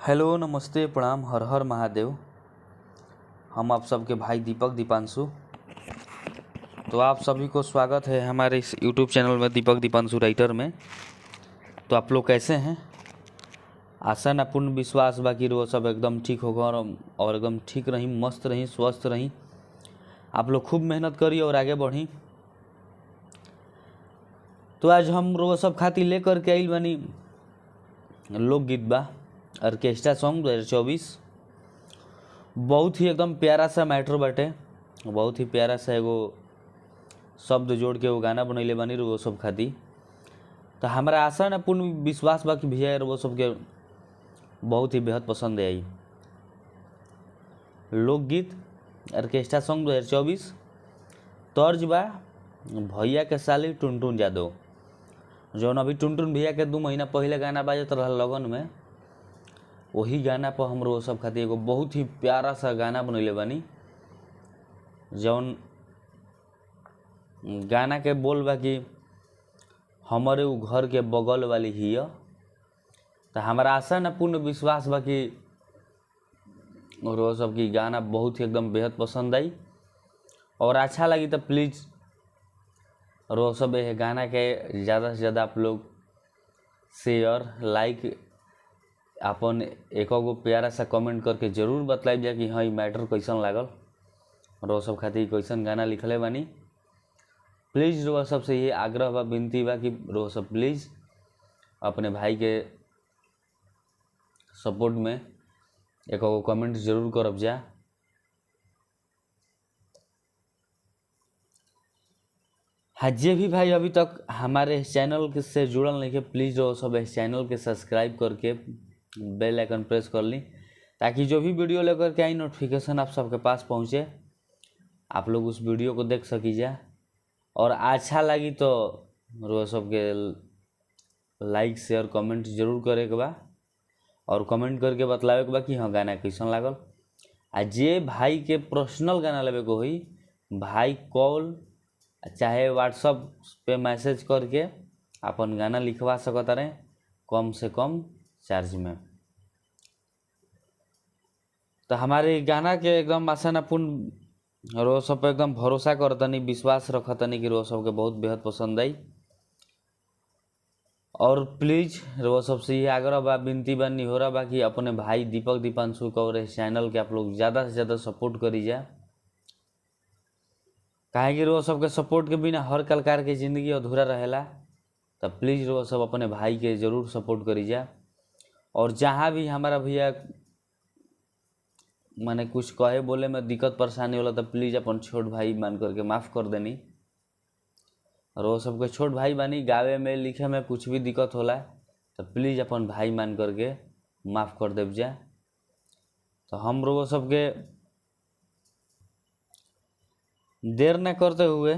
Hello, नमस्ते, प्रणाम, हर हर महादेव। हम आप सबके भाई दीपक दीपांशु। तो आप सभी को स्वागत है हमारे इस यूट्यूब चैनल में, दीपक दीपांशु राइटर में। तो आप लोग कैसे हैं? आशा ना पूर्ण विश्वास बाकी वो सब एकदम ठीक होगा और एकदम ठीक रही, मस्त रही, स्वस्थ रही। आप लोग खूब मेहनत करी और आगे बढ़ी। तो आज हम वो सब खातिर लेकर के आइल बनी लोकगीत बा, ऑर्केस्ट्रा सॉन्ग 2024। बहुत ही एकदम प्यारा सा मैटर बाटे, बहुत ही प्यारा सा एगो शब्द जोड़ के वो गाना बनैले बानी वो सब खातिर। तो हमारा आशा ना पूर्ण विश्वास बा कि भैया वो सबके बहुत ही बेहद पसंद आई। लोकगीत ऑर्केस्ट्रा सॉन्ग 2024, तर्ज बा भैया के साली टुनटुन यादव, जौन अभी टुनटुन भैया के 2 महीना पहले गाना बाजत रहा लगन में, वही गाना पर हम वो सब खातिर एगो बहुत ही प्यारा सा गाना बनैले बानी। जौन गाना के बोल बा कि हमारे उ घर के बगल वाली हिय। तो हमारा आशा न पूर्ण विश्वास बा कि वो सब की गाना बहुत ही एकदम बेहद पसंद आई और अच्छा लगी। तो प्लीज़ वो सब ये गाना के ज़्यादा से ज़्यादा आप लोग शेयर, लाइक, अपन एक गो प्यारा सा कमेंट करके ज़रूर बतलाइब जा कि हाँ ये मैटर कैसन लागल और वो सब खातिर कैसन गाना लिखले बानी। प्लीज़ वो सबसे ये आग्रह बा, विनती बा कि वो सब प्लीज़ अपने भाई के सपोर्ट में एक गो कमेंट जरूर करब जा। हाँ, जे भी भाई अभी तक हमारे चैनल के से जुड़ल नहीं है, प्लीज़ वो सब इस चैनल के सब्सक्राइब करके बेल आइकन प्रेस कर ली, ताकि जो भी वीडियो लेकर के आई नोटिफिकेशन आप सबके पास पहुँचे, आप लोग उस वीडियो को देख सकी जा। और अच्छा लगी तो वो सबके लाइक, शेयर, कमेंट जरूर करे के बा और कमेंट करके बतलावे के बा कि हाँ गाना कैसन लागल। आ जे भाई के पर्सनल गाना लेवे को होई, भाई कॉल चाहे व्हाट्सअप पे मैसेज करके अपन गाना लिखवा सकता रहे कम से कम चार्ज में। तो हमारे गाना के एकदम आसानापूर्ण रो सब पे एकदम भरोसा करतनी, विश्वास रखतनी कि रो सबके बहुत बेहद पसंद आई। और प्लीज़ वो सबसे ये आग्रह बा, विनती बा, निहोरा बा कि अपने भाई दीपक दीपांशु को और इस चैनल के आप लोग ज़्यादा से ज़्यादा सपोर्ट करी जा। काहे कि वो सबके सपोर्ट के बिना हर कलाकार के ज़िंदगी अधूरा रहेला। तो प्लीज़ वो सब अपने भाई के ज़रूर सपोर्ट करी जा। और जहाँ भी हमारा भैया माने कुछ कहे बोले में दिक्कत परेशानी होला तो प्लीज़ अपन छोट भाई मान करके माफ़ कर देनी। और वो सबके छोट भाई बानी, गावे में लिखे में कुछ भी दिक्कत होला तो प्लीज़ अपन भाई मान करके माफ़ कर देव जा। तो हम वो सबके देर न करते हुए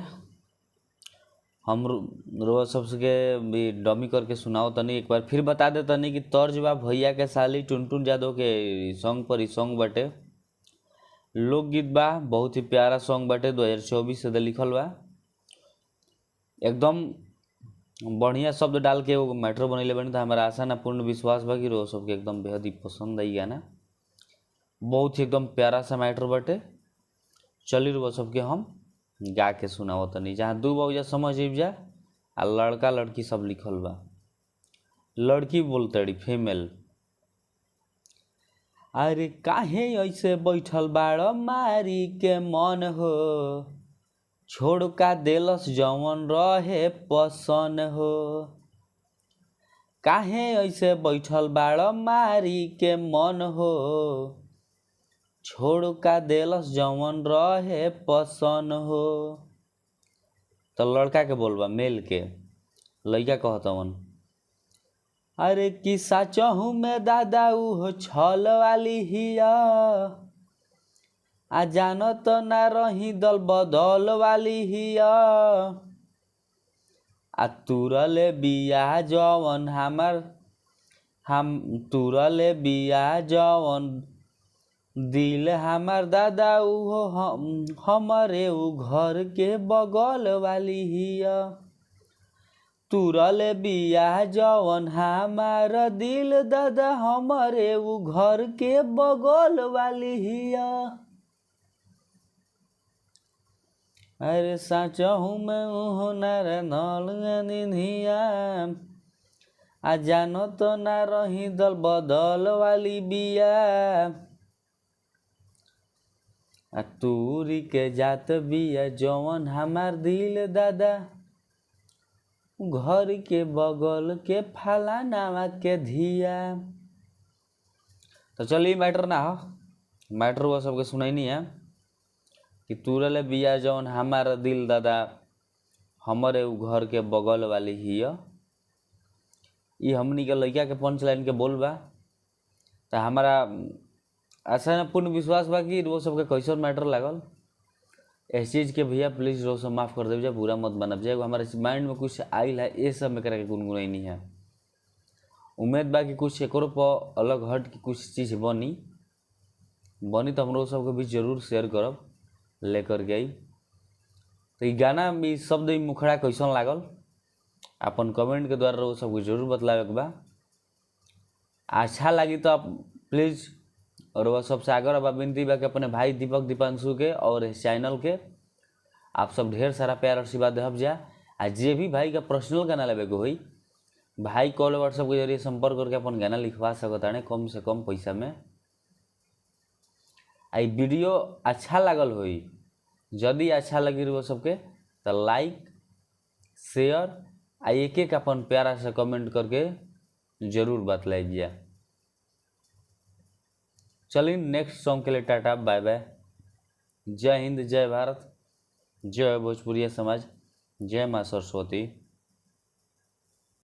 हम रोज सबके भी डमी करके सुनाओ तनी, एक बार फिर बता दे तनी कि तर्ज बा भैया के साली टुनटुन यादव के सॉन्ग पर ही सॉन्ग बाटे। लोकगीत बा, बहुत ही प्यारा सॉन्ग बाटे, 2024 से लिखल बा। एकदम बढ़िया शब्द डाल के वो मैटर बनैले बनी। तो हमारा आशा ना पूर्ण विश्वास बा कि रो सबके एकदम बेहद ही पसंद आई गाना। बहुत ही एकदम प्यारा सा मैटर बाटे। चली वो सबके हम गा के सुनाओ तनी, जहाँ 2 बजे समझ जा। आ लड़का लड़की सब लिखल बा। लड़की बोलतड़ी फीमेल, अरे काहे ऐसे बैठल बाड़ मारी के मन हो, छोड़ का देलस जवन रहे पसन हो। काहे ऐसे बैठल बाड़ मारी के मन हो, छोड़ का देलस जवन रहे पसन हो। तो लड़का के बोलबा मेल के, लड़का कहतवन अरे कि साचहू में दादा हो छल वाली हिया, आ जानो तो ना रही दल बदल वाली हिया। आ तुरले बिया जवन हम तुरले बिया जवन दिल हमार दादा उहो हमारे उ घर के बगल वाली हिया। तुरल बिया जवन हमार दिल दादा हमरे उ घर के बगल वाली हिया। अरे साचहु में होनार नलनिया आ जानो तो ना रही दल बदल वाली बिया। आ तूरी के जात बिया जवन हमार दिल दादा घर के बगल के फलानावा के धिया। तो चलिए मैटर ना हो, मैटर वो सबके सुनाई नहीं है कि तुरल बिया जौन हमारा दिल दादा हमारे उ घर के बगल वाली हिया। ये हमनी के लड़का के पंच लाइन के बोल बा। तो हमारा ऐसा ना पूर्ण विश्वास बा कि वो सबके कैसन मैटर लागल। इस चीज़ के भैया प्लीज़ रो सब माफ़ कर दे, बुरा मत बनब जाए। हमारे माइंड में कुछ आइल है ये सब में करा के गुनगुनाई नहीं है। उम्मीद बा कि कुछ एक पर अलग हट की कुछ चीज़ बनी तो हम लोग सबके बीच जरूर शेयर करब लेकर के आई। तो ये गाना भी शब्द मुखड़ा कैसन लागल अपन कमेंट के द्वारा वो सबको जरूर बतलावे के बा। अच्छा लगी तो आप प्लीज़ और वह सबसे आगे अब विनती बा कि अपने भाई दीपक दीपांशु के और इस चैनल के आप सब ढेर सारा प्यार आशीर्वाद देहब जा। आ जे भी भाई का पर्सनल गाना लेवे के होई भाई कॉल व्हाट्सएप के जरिए संपर्क करके अपन गाना लिखवा सकता है कम से कम पैसा में। आई वीडियो अच्छा लागल होई, यदि अच्छा लगी वो सबके तो लाइक शेयर आ एक एक अपन प्यारा से कमेंट करके जरूर बतलाइए। चलिए नेक्स्ट सॉन्ग के लिए टाटा बाय बाय। जय हिंद, जय भारत, जय भोजपुरिया समाज, जय माँ सरस्वती।